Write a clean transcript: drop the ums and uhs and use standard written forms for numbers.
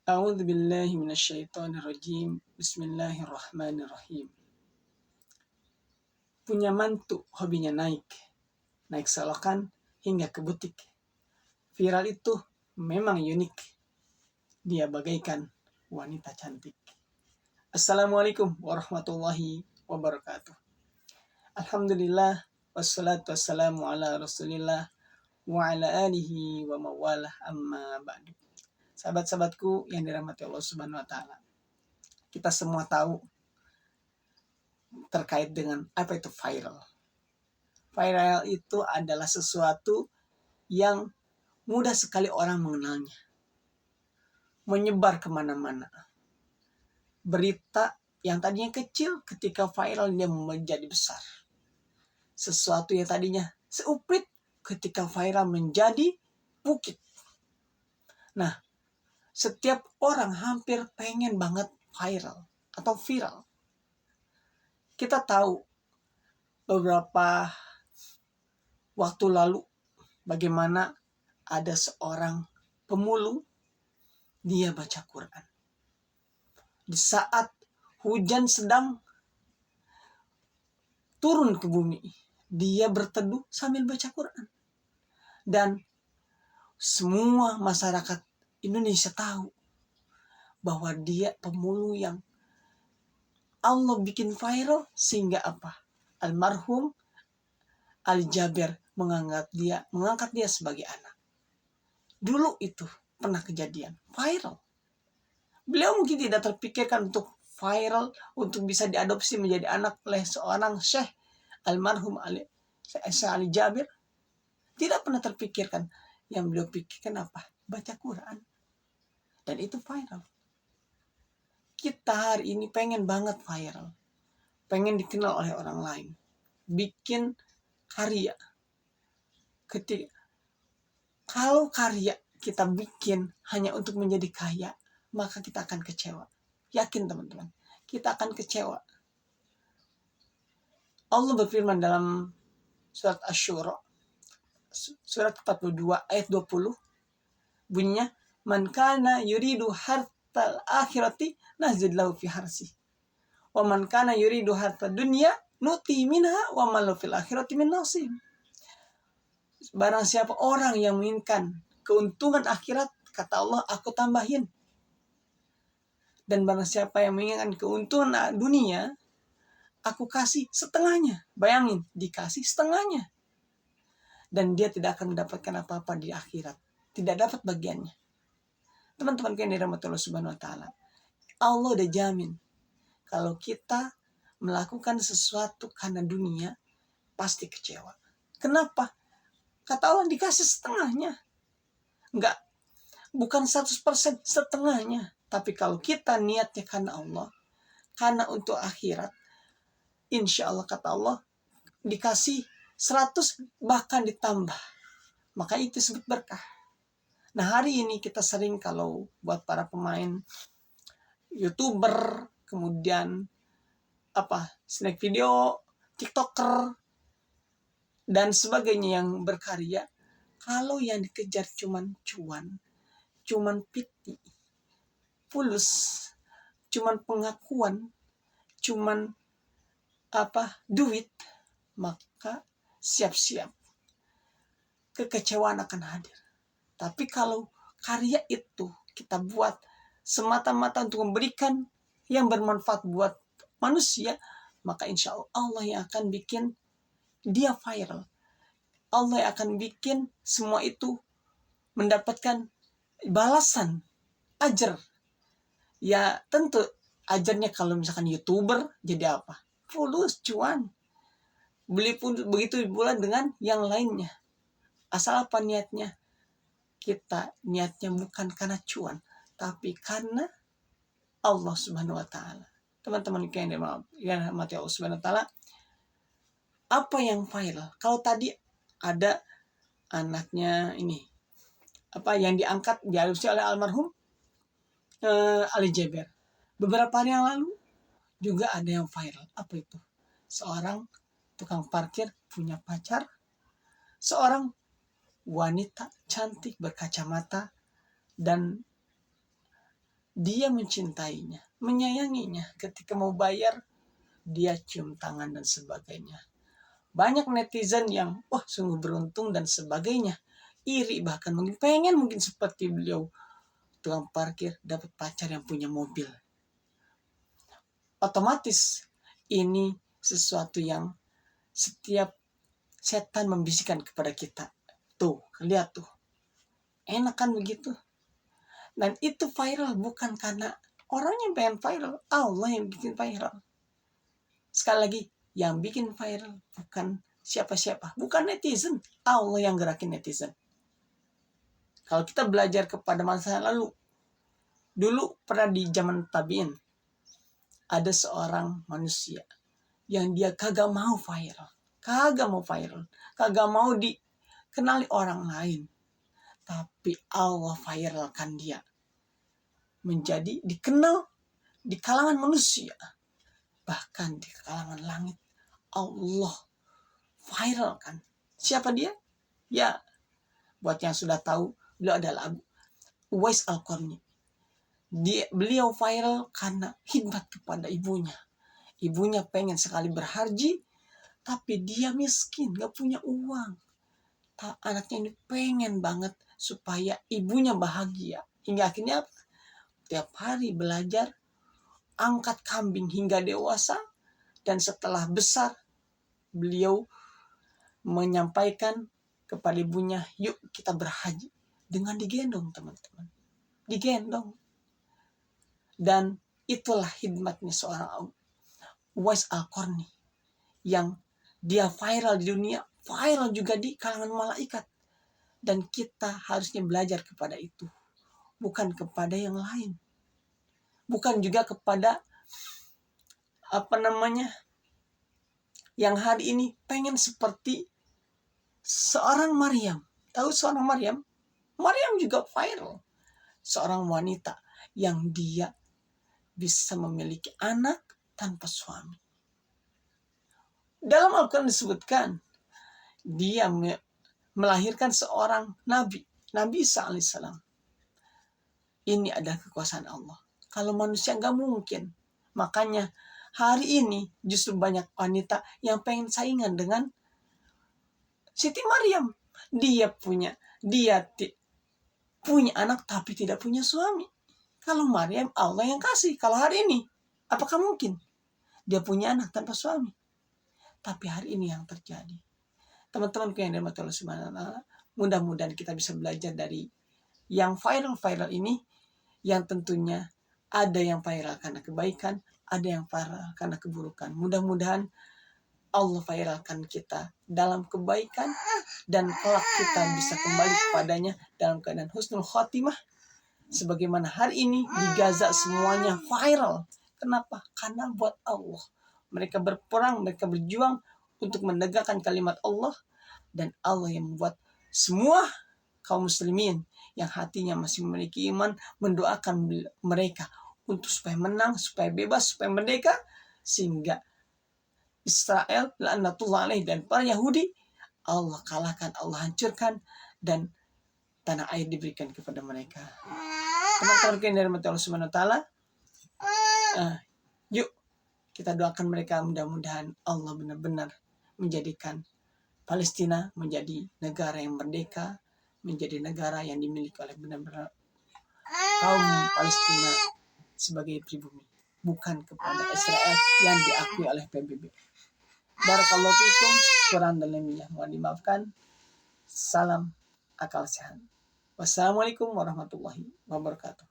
A'udzu billahi minasyaitonir rajim. Bismillahirrahmanirrahim. Punya mantu hobinya naik selokan hingga ke butik. Viral itu memang unik. Dia bagaikan wanita cantik. Assalamualaikum warahmatullahi wabarakatuh. Alhamdulillah wassalatu wassalamu ala Rasulillah wa ala alihi wa mawalah amma ba'du. Sahabat-sahabatku yang dirahmati Allah Subhanahu wa taala. Kita semua tahu terkait dengan apa itu viral. Viral itu adalah sesuatu yang mudah sekali orang mengenalnya. Menyebar kemana-mana. Berita yang tadinya kecil ketika viral dia menjadi besar. Sesuatu yang tadinya seuprit ketika viral menjadi bukit. Nah, setiap orang hampir pengen banget viral atau viral. Kita tahu beberapa waktu lalu bagaimana ada seorang pemulung, dia baca Quran. Di saat hujan sedang turun ke bumi, dia berteduh sambil baca Quran. Dan semua masyarakat Indonesia tahu bahwa dia pemulung yang Allah bikin viral sehingga apa? Almarhum Ali Jaber mengangkat dia sebagai anak. Dulu itu pernah kejadian viral. Beliau mungkin tidak terpikirkan untuk viral, untuk bisa diadopsi menjadi anak oleh seorang Syekh almarhum Syekh Ali Jaber. Tidak pernah terpikirkan. Yang beliau pikirkan apa? Baca Quran. Dan itu viral. Kita hari ini pengen banget viral. Pengen dikenal oleh orang lain. Bikin karya. Kalau karya kita bikin hanya untuk menjadi kaya, maka kita akan kecewa. Yakin teman-teman, kita akan kecewa. Allah berfirman dalam surat Asy-Syura, surat 42 ayat 20, bunyinya, "Man kana yuridu hartal akhirati nazid lahu fi harsi. Wa man kana yuridu hartad dunya nuti minha wa ma lahu fil akhirati min nasib." Barang siapa orang yang menginginkan keuntungan akhirat, kata Allah, aku tambahin. Dan barang siapa yang menginginkan keuntungan dunia, aku kasih setengahnya. Bayangin, dikasih setengahnya. Dan dia tidak akan mendapatkan apa-apa di akhirat. Tidak dapat bagiannya. Teman-teman yang dirahmati Allah Subhanahu wa taala. Allah udah jamin kalau kita melakukan sesuatu karena dunia, pasti kecewa. Kenapa? Kata Allah dikasih setengahnya. Enggak, bukan 100%, setengahnya. Tapi kalau kita niatnya karena Allah, karena untuk akhirat, insya Allah kata Allah, dikasih 100 bahkan ditambah. Maka itu disebut berkah. Nah hari ini kita sering kalau buat para pemain YouTuber, kemudian snack video, TikToker, dan sebagainya yang berkarya, kalau yang dikejar cuman cuan, cuman piti, fulus, cuman pengakuan, cuman duit, maka siap-siap kekecewaan akan hadir. Tapi kalau karya itu kita buat semata-mata untuk memberikan yang bermanfaat buat manusia, maka insya Allah yang akan bikin dia viral. Allah yang akan bikin semua itu mendapatkan balasan, ajar. Ya tentu ajarnya kalau misalkan YouTuber jadi apa? Fulus, cuan. Beli pun begitu pula dengan yang lainnya. Asal apa niatnya? Kita niatnya bukan karena cuan, tapi karena Allah Subhanahu wa taala. Teman-teman yang dirahmati Allah Subhanahu wa taala, apa yang viral? Kalau tadi ada anaknya ini, yang diangkat diadopsi oleh almarhum Ali Jaber. Beberapa hari yang lalu juga ada yang viral. Apa itu? Seorang tukang parkir punya pacar, seorang wanita cantik berkacamata dan dia mencintainya, menyayanginya. Ketika mau bayar, dia cium tangan dan sebagainya. Banyak netizen yang sungguh beruntung dan sebagainya, iri bahkan mungkin pengen mungkin seperti beliau, tukang parkir dapat pacar yang punya mobil. Otomatis ini sesuatu yang setiap setan membisikkan kepada kita. Tuh, lihat tuh. Enak kan begitu? Dan itu viral bukan karena orang yang pengen viral, Allah yang bikin viral. Sekali lagi, yang bikin viral bukan siapa-siapa, bukan netizen, Allah yang gerakin netizen. Kalau kita belajar kepada masa lalu, dulu pernah di zaman tabiin, ada seorang manusia yang dia kagak mau viral, kagak mau dikenali orang lain. Tapi Allah viralkan dia menjadi dikenal di kalangan manusia, bahkan di kalangan langit. Allah viralkan. Siapa dia? Ya, buat yang sudah tahu, beliau adalah Uwais Al-Qarni. Beliau viral karena khidmat kepada ibunya. Ibunya pengen sekali berhaji, tapi dia miskin, gak punya uang. Anaknya ini pengen banget supaya ibunya bahagia. Hingga akhirnya tiap hari belajar, angkat kambing hingga dewasa. Dan setelah besar, beliau menyampaikan kepada ibunya, yuk kita berhaji. Dengan digendong, teman-teman. Digendong. Dan itulah khidmatnya seorang Uwais Al-Qarni, yang dia viral di dunia, viral juga di kalangan malaikat. Dan kita harusnya belajar kepada itu. Bukan kepada yang lain. Bukan juga kepada yang hari ini pengen seperti seorang Maryam. Tahu seorang Maryam? Maryam juga viral. Seorang wanita yang dia bisa memiliki anak tanpa suami. Dalam Al-Quran disebutkan, dia melahirkan seorang Nabi Isa alaihissalam. Ini adalah kekuasaan Allah. Kalau manusia nggak mungkin. Makanya hari ini justru banyak wanita yang pengen saingan dengan Siti Maryam. Dia punya anak tapi tidak punya suami. Kalau Maryam, Allah yang kasih. Kalau hari ini, apakah mungkin dia punya anak tanpa suami? Tapi hari ini yang terjadi. Teman-teman yang dirahmati Allah Subhanahu wa Ta'ala, mudah-mudahan kita bisa belajar dari yang viral ini, yang tentunya ada yang viral karena kebaikan, ada yang viral karena keburukan. Mudah-mudahan Allah viralkan kita dalam kebaikan, dan kelak kita bisa kembali kepadanya dalam keadaan husnul khotimah. Sebagaimana hari ini di Gaza semuanya viral. Kenapa? Karena buat Allah. Mereka berperang, mereka berjuang untuk menegakkan kalimat Allah. Dan Allah yang membuat semua kaum muslimin yang hatinya masih memiliki iman mendoakan mereka untuk supaya menang, supaya bebas, supaya merdeka. Sehingga Israel, laknatullah alaih, dan para Yahudi, Allah kalahkan, Allah hancurkan, dan tanah air diberikan kepada mereka. Teman-teman yang dirahmati Allah Subhanahu wa Ta'ala, yuk kita doakan mereka, mudah-mudahan Allah benar-benar menjadikan Palestina menjadi negara yang merdeka, menjadi negara yang dimiliki oleh benar-benar kaum Palestina sebagai pribumi, bukan kepada Israel yang diakui oleh PBB. Barakallahu fikum, kurang dan lebihnya mohon dimaafkan. Salam akal sehat. Wassalamualaikum warahmatullahi wabarakatuh.